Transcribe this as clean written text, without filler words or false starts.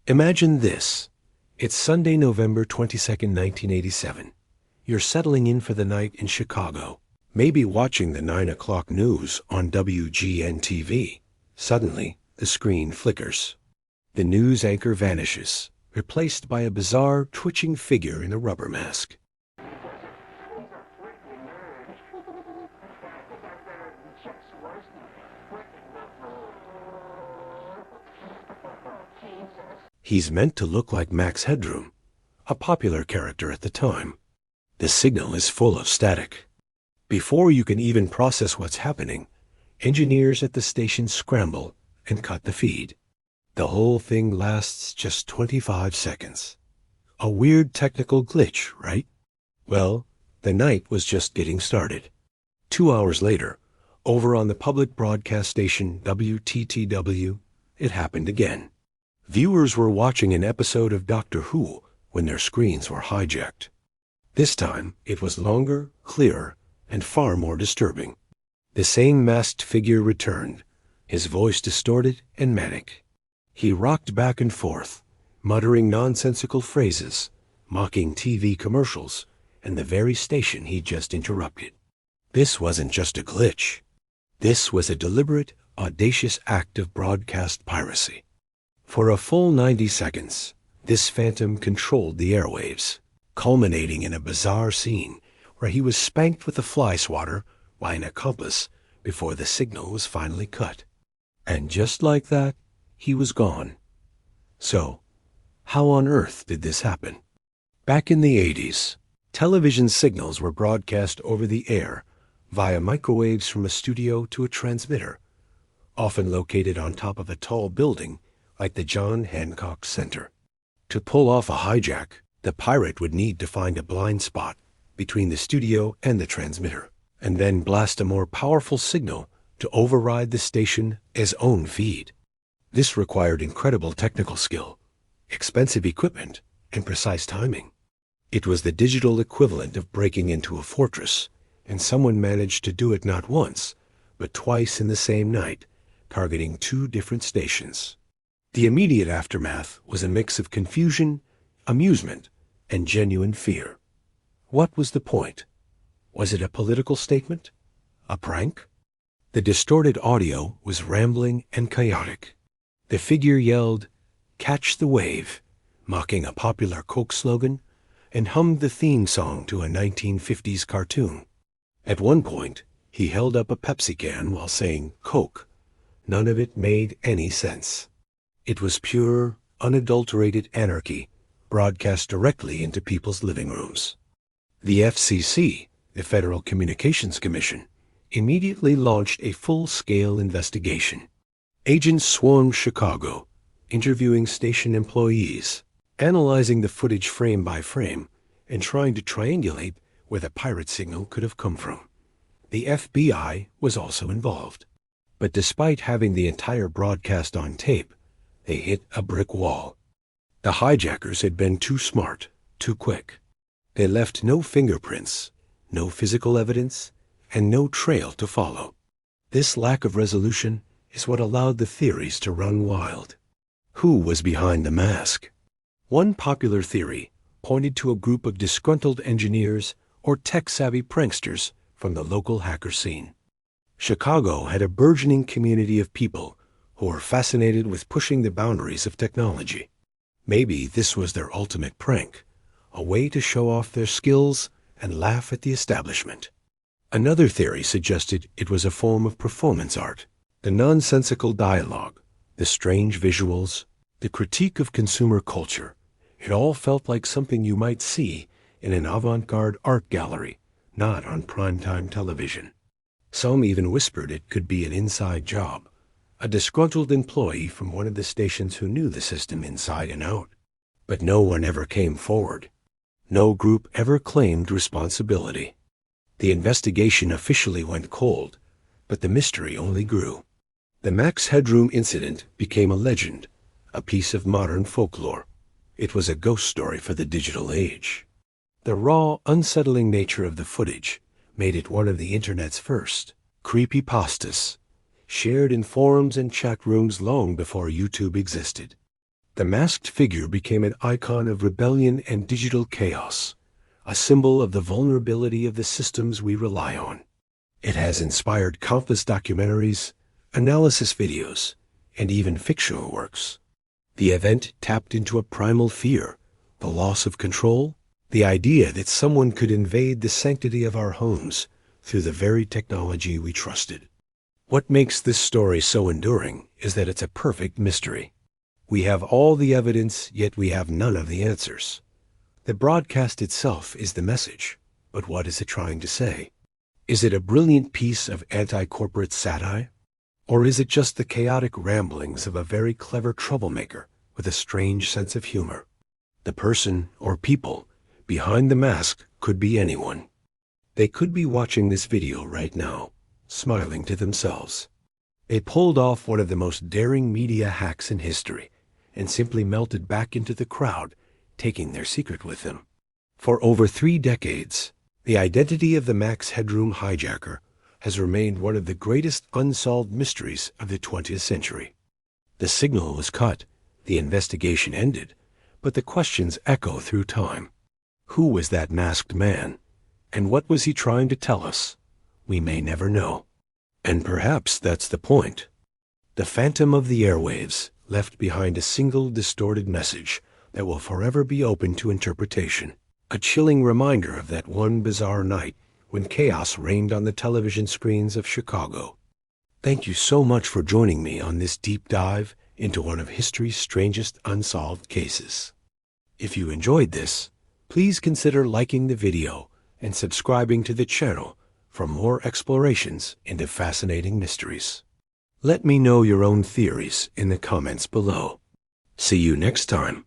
Imagine this. It's Sunday, November 22nd, 1987. You're settling in for the night in Chicago, maybe watching the 9 o'clock news on WGN-TV. Suddenly, the screen flickers. The news anchor vanishes, replaced by a bizarre, twitching figure in a rubber mask. He's meant to look like Max Headroom, a popular character at the time. The signal is full of static. Before you can even process what's happening, engineers at the station scramble and cut the feed. The whole thing lasts just 25 seconds. A weird technical glitch, right? Well, the night was just getting started. 2 hours later, over on the public broadcast station WTTW, it happened again. Viewers were watching an episode of Doctor Who when their screens were hijacked. This time, it was longer, clearer, and far more disturbing. The same masked figure returned, his voice distorted and manic. He rocked back and forth, muttering nonsensical phrases, mocking TV commercials, and the very station he'd just interrupted. This wasn't just a glitch. This was a deliberate, audacious act of broadcast piracy. For a full 90 seconds, this phantom controlled the airwaves, culminating in a bizarre scene where he was spanked with a fly swatter by an accomplice before the signal was finally cut. And just like that, he was gone. So, how on earth did this happen? Back in the 80s, television signals were broadcast over the air via microwaves from a studio to a transmitter, often located on top of a tall building like the John Hancock Center. To pull off a hijack, the pirate would need to find a blind spot between the studio and the transmitter, and then blast a more powerful signal to override the station's own feed. This required incredible technical skill, expensive equipment, and precise timing. It was the digital equivalent of breaking into a fortress, and someone managed to do it not once, but twice in the same night, targeting 2 different stations. The immediate aftermath was a mix of confusion, amusement, and genuine fear. What was the point? Was it a political statement? A prank? The distorted audio was rambling and chaotic. The figure yelled, "Catch the wave," mocking a popular Coke slogan, and hummed the theme song to a 1950s cartoon. At one point, he held up a Pepsi can while saying Coke. None of it made any sense. It was pure, unadulterated anarchy, broadcast directly into people's living rooms. The FCC, the Federal Communications Commission, immediately launched a full-scale investigation. Agents swarmed Chicago, interviewing station employees, analyzing the footage frame by frame, and trying to triangulate where the pirate signal could have come from. The FBI was also involved. But despite having the entire broadcast on tape, they hit a brick wall. The hijackers had been too smart, too quick. They left no fingerprints, no physical evidence, and no trail to follow. This lack of resolution is what allowed the theories to run wild. Who was behind the mask? One popular theory pointed to a group of disgruntled engineers or tech-savvy pranksters from the local hacker scene. Chicago had a burgeoning community of people who were fascinated with pushing the boundaries of technology. Maybe this was their ultimate prank, a way to show off their skills and laugh at the establishment. Another theory suggested it was a form of performance art. The nonsensical dialogue, the strange visuals, the critique of consumer culture, it all felt like something you might see in an avant-garde art gallery, not on primetime television. Some even whispered it could be an inside job, a disgruntled employee from one of the stations who knew the system inside and out. But no one ever came forward. No group ever claimed responsibility. The investigation officially went cold, but the mystery only grew. The Max Headroom Incident became a legend, a piece of modern folklore. It was a ghost story for the digital age. The raw, unsettling nature of the footage made it one of the Internet's first creepypastas, shared in forums and chat rooms long before YouTube existed. The masked figure became an icon of rebellion and digital chaos, a symbol of the vulnerability of the systems we rely on. It has inspired countless documentaries, analysis videos, and even fictional works. The event tapped into a primal fear, the loss of control, the idea that someone could invade the sanctity of our homes through the very technology we trusted. What makes this story so enduring is that it's a perfect mystery. We have all the evidence, yet we have none of the answers. The broadcast itself is the message, but what is it trying to say? Is it a brilliant piece of anti-corporate satire? Or is it just the chaotic ramblings of a very clever troublemaker with a strange sense of humor? The person, or people, behind the mask could be anyone. They could be watching this video right now, smiling to themselves. They pulled off one of the most daring media hacks in history and simply melted back into the crowd, taking their secret with them. For over 3 decades, the identity of the Max Headroom hijacker has remained one of the greatest unsolved mysteries of the 20th century. The signal was cut, the investigation ended, but the questions echo through time. Who was that masked man? And what was he trying to tell us? We may never know. And perhaps that's the point. The phantom of the airwaves left behind a single distorted message that will forever be open to interpretation. A chilling reminder of that one bizarre night when chaos reigned on the television screens of Chicago. Thank you so much for joining me on this deep dive into one of history's strangest unsolved cases. If you enjoyed this, please consider liking the video and subscribing to the channel for more explorations into fascinating mysteries. Let me know your own theories in the comments below. See you next time